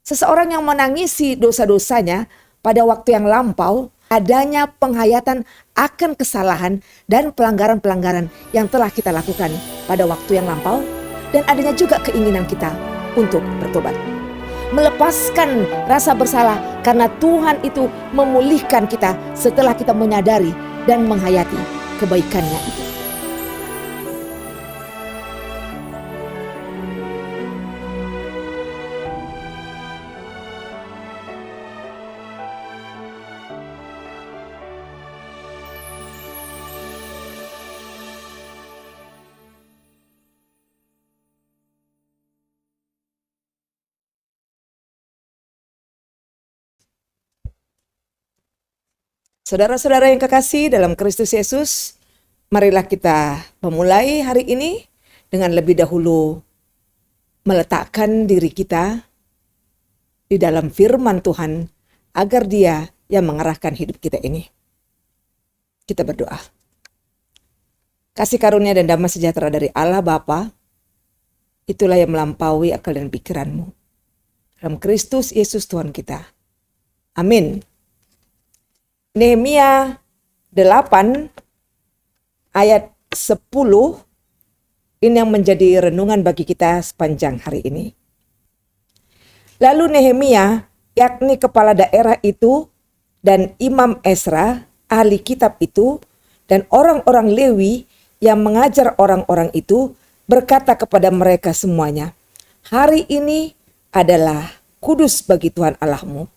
Seseorang yang menangisi dosa-dosanya pada waktu yang lampau, adanya penghayatan akan kesalahan dan pelanggaran-pelanggaran yang telah kita lakukan pada waktu yang lampau, dan adanya juga keinginan kita untuk bertobat. Melepaskan rasa bersalah karena Tuhan itu memulihkan kita setelah kita menyadari dan menghayati kebaikannya itu. Saudara-saudara yang kekasih dalam Kristus Yesus, marilah kita memulai hari ini dengan lebih dahulu meletakkan diri kita di dalam firman Tuhan agar Dia yang mengarahkan hidup kita ini. Kita berdoa. Kasih karunia dan damai sejahtera dari Allah Bapa, itulah yang melampaui akal dan pikiranmu. Dalam Kristus Yesus Tuhan kita. Amin. Nehemia 8 ayat 10 ini yang menjadi renungan bagi kita sepanjang hari ini. Lalu Nehemia, yakni kepala daerah itu, dan Imam Ezra, ahli kitab itu, dan orang-orang Lewi yang mengajar orang-orang itu, berkata kepada mereka semuanya, "Hari ini adalah kudus bagi Tuhan Allahmu.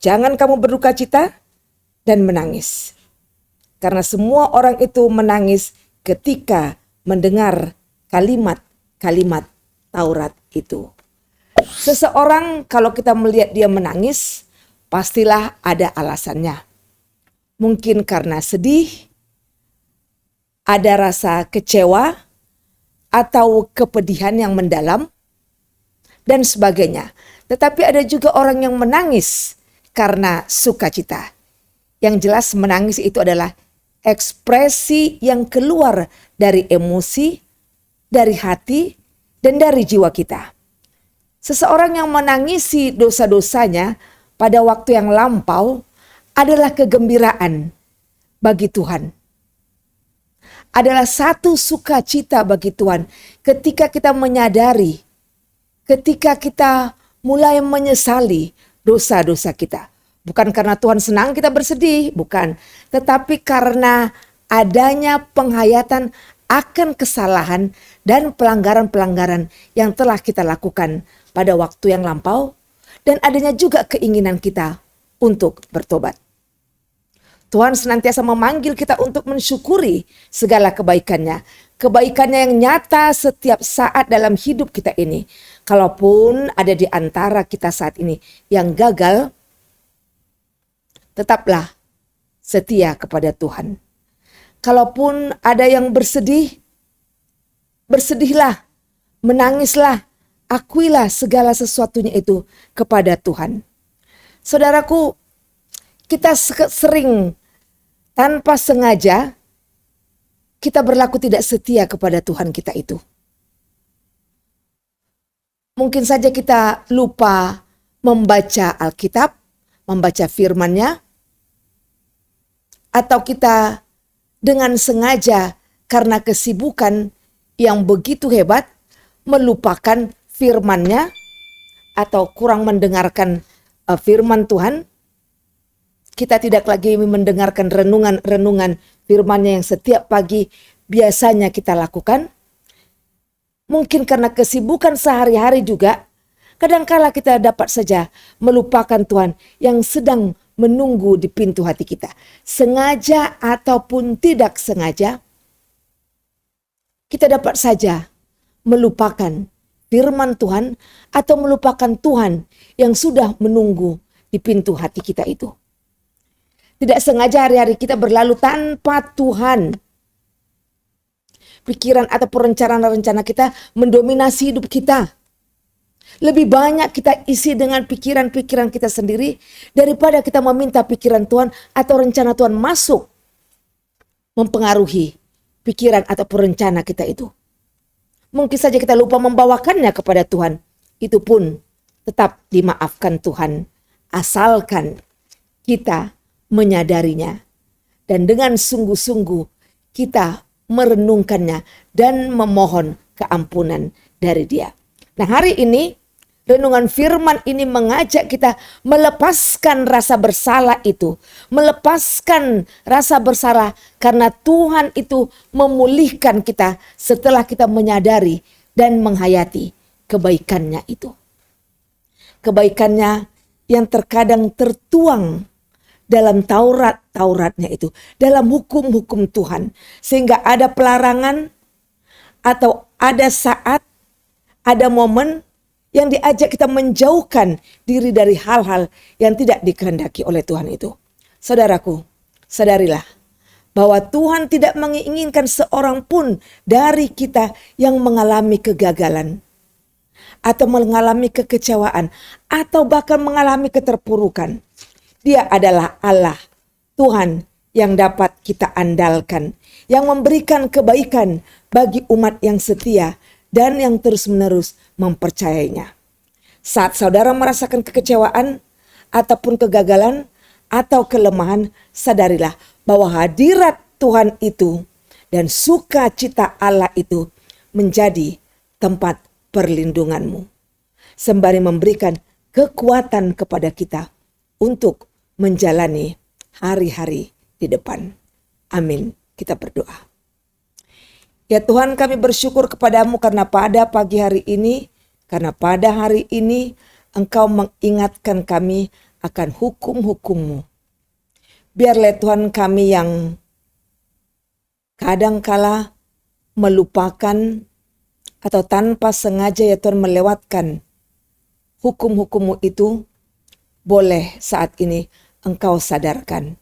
Jangan kamu berduka cita dan menangis." Karena semua orang itu menangis ketika mendengar kalimat-kalimat Taurat itu. Seseorang kalau kita melihat dia menangis, pastilah ada alasannya. Mungkin karena sedih, ada rasa kecewa, atau kepedihan yang mendalam, dan sebagainya. Tetapi ada juga orang yang menangis karena sukacita. Yang jelas menangis itu adalah ekspresi yang keluar dari emosi, dari hati, dan dari jiwa kita. Seseorang yang menangisi dosa-dosanya pada waktu yang lampau adalah kegembiraan bagi Tuhan. Adalah satu sukacita bagi Tuhan ketika kita menyadari, ketika kita mulai menyesali dosa-dosa kita. Bukan karena Tuhan senang kita bersedih, bukan. Tetapi karena adanya penghayatan akan kesalahan dan pelanggaran-pelanggaran yang telah kita lakukan pada waktu yang lampau. Dan adanya juga keinginan kita untuk bertobat. Tuhan senantiasa memanggil kita untuk mensyukuri segala kebaikannya. Kebaikannya yang nyata setiap saat dalam hidup kita ini. Kalaupun ada di antara kita saat ini yang gagal, tetaplah setia kepada Tuhan. Kalaupun ada yang bersedih, bersedihlah, menangislah, akuilah segala sesuatunya itu kepada Tuhan. Saudaraku, kita sering tanpa sengaja kita berlaku tidak setia kepada Tuhan kita itu. Mungkin saja kita lupa membaca Alkitab, membaca firman-Nya, atau kita dengan sengaja karena kesibukan yang begitu hebat melupakan firman-Nya atau kurang mendengarkan firman Tuhan. Kita tidak lagi mendengarkan renungan-renungan firman-Nya yang setiap pagi biasanya kita lakukan. Mungkin karena kesibukan sehari-hari juga, kadangkala kita dapat saja melupakan Tuhan yang sedang menunggu di pintu hati kita. Sengaja ataupun tidak sengaja, kita dapat saja melupakan firman Tuhan atau melupakan Tuhan yang sudah menunggu di pintu hati kita itu. Tidak sengaja hari-hari kita berlalu tanpa Tuhan. Pikiran ataupun rencana-rencana kita mendominasi hidup kita. Lebih banyak kita isi dengan pikiran-pikiran kita sendiri daripada kita meminta pikiran Tuhan atau rencana Tuhan masuk mempengaruhi pikiran ataupun rencana kita itu. Mungkin saja kita lupa membawakannya kepada Tuhan. Itu pun tetap dimaafkan Tuhan, asalkan kita menyadarinya dan dengan sungguh-sungguh kita merenungkannya dan memohon keampunan dari Dia. Nah, hari ini renungan firman ini mengajak kita melepaskan rasa bersalah itu. Melepaskan rasa bersalah karena Tuhan itu memulihkan kita setelah kita menyadari dan menghayati kebaikannya itu. Kebaikannya yang terkadang tertuang dalam Tauratnya itu, dalam hukum-hukum Tuhan. Sehingga ada pelarangan atau ada saat, ada momen yang diajak kita menjauhkan diri dari hal-hal yang tidak dikehendaki oleh Tuhan itu. Saudaraku, sadarilah bahwa Tuhan tidak menginginkan seorang pun dari kita yang mengalami kegagalan atau mengalami kekecewaan atau bahkan mengalami keterpurukan. Dia adalah Allah, Tuhan yang dapat kita andalkan, yang memberikan kebaikan bagi umat yang setia dan yang terus-menerus mempercayainya. Saat saudara merasakan kekecewaan ataupun kegagalan atau kelemahan, sadarilah bahwa hadirat Tuhan itu dan sukacita Allah itu menjadi tempat perlindunganmu, sembari memberikan kekuatan kepada kita untuk menjalani hari-hari di depan. Amin. Kita berdoa. Ya Tuhan, kami bersyukur kepadamu karena pada pagi hari ini, karena pada hari ini Engkau mengingatkan kami akan hukum-hukum-Mu. Biarlah Tuhan kami yang kadangkala melupakan atau tanpa sengaja ya Tuhan melewatkan hukum-hukum-Mu itu, boleh saat ini Engkau sadarkan.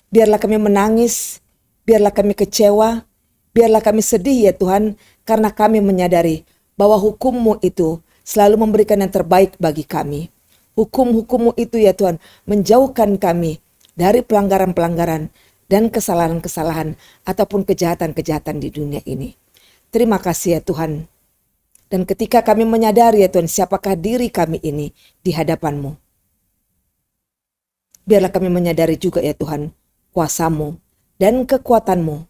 Biarlah kami menangis, biarlah kami kecewa, biarlah kami sedih ya Tuhan, karena kami menyadari bahwa hukum-Mu itu selalu memberikan yang terbaik bagi kami. Hukum-hukum-Mu itu ya Tuhan menjauhkan kami dari pelanggaran-pelanggaran dan kesalahan-kesalahan ataupun kejahatan-kejahatan di dunia ini. Terima kasih ya Tuhan. Dan ketika kami menyadari ya Tuhan siapakah diri kami ini di hadapan-Mu, biarlah kami menyadari juga ya Tuhan kuasa-Mu dan kekuatan-Mu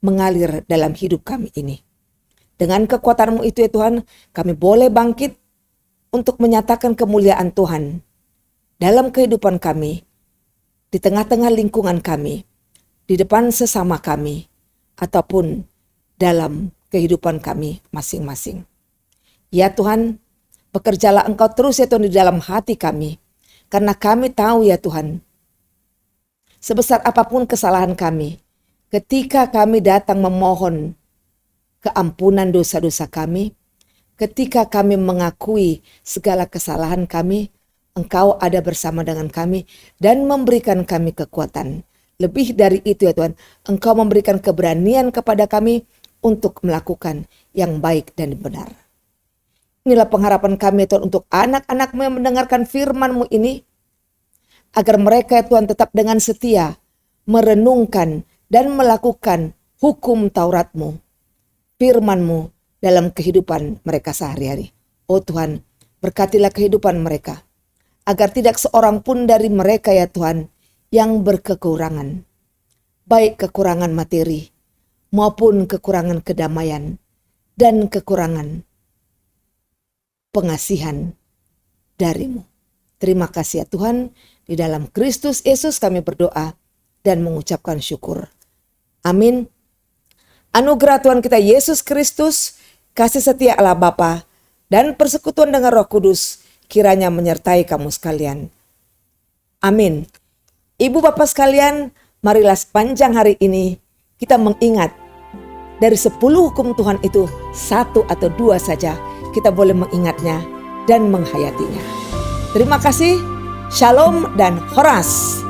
mengalir dalam hidup kami ini. Dengan kekuatan-Mu itu ya Tuhan, kami boleh bangkit untuk menyatakan kemuliaan Tuhan dalam kehidupan kami, di tengah-tengah lingkungan kami, di depan sesama kami, ataupun dalam kehidupan kami masing-masing. Ya Tuhan, bekerjalah Engkau terus ya Tuhan di dalam hati kami, karena kami tahu ya Tuhan, sebesar apapun kesalahan kami, ketika kami datang memohon keampunan dosa-dosa kami, ketika kami mengakui segala kesalahan kami, Engkau ada bersama dengan kami dan memberikan kami kekuatan. Lebih dari itu ya Tuhan, Engkau memberikan keberanian kepada kami untuk melakukan yang baik dan benar. Inilah pengharapan kami ya Tuhan untuk anak-anak-Mu yang mendengarkan firman-Mu ini, agar mereka ya Tuhan tetap dengan setia merenungkan dan melakukan hukum Taurat-Mu, firman-Mu dalam kehidupan mereka sehari-hari. Oh Tuhan, berkatilah kehidupan mereka, agar tidak seorang pun dari mereka ya Tuhan yang berkekurangan, baik kekurangan materi maupun kekurangan kedamaian dan kekurangan pengasihan dari-Mu. Terima kasih ya Tuhan, di dalam Kristus Yesus kami berdoa dan mengucapkan syukur. Amin. Anugerah Tuhan kita Yesus Kristus, kasih setia Allah Bapa, dan persekutuan dengan Roh Kudus kiranya menyertai kamu sekalian. Amin. Ibu Bapak sekalian, marilah sepanjang hari ini kita mengingat dari 10 hukum Tuhan itu 1 atau 2 saja kita boleh mengingatnya dan menghayatinya. Terima kasih. Shalom dan Horas.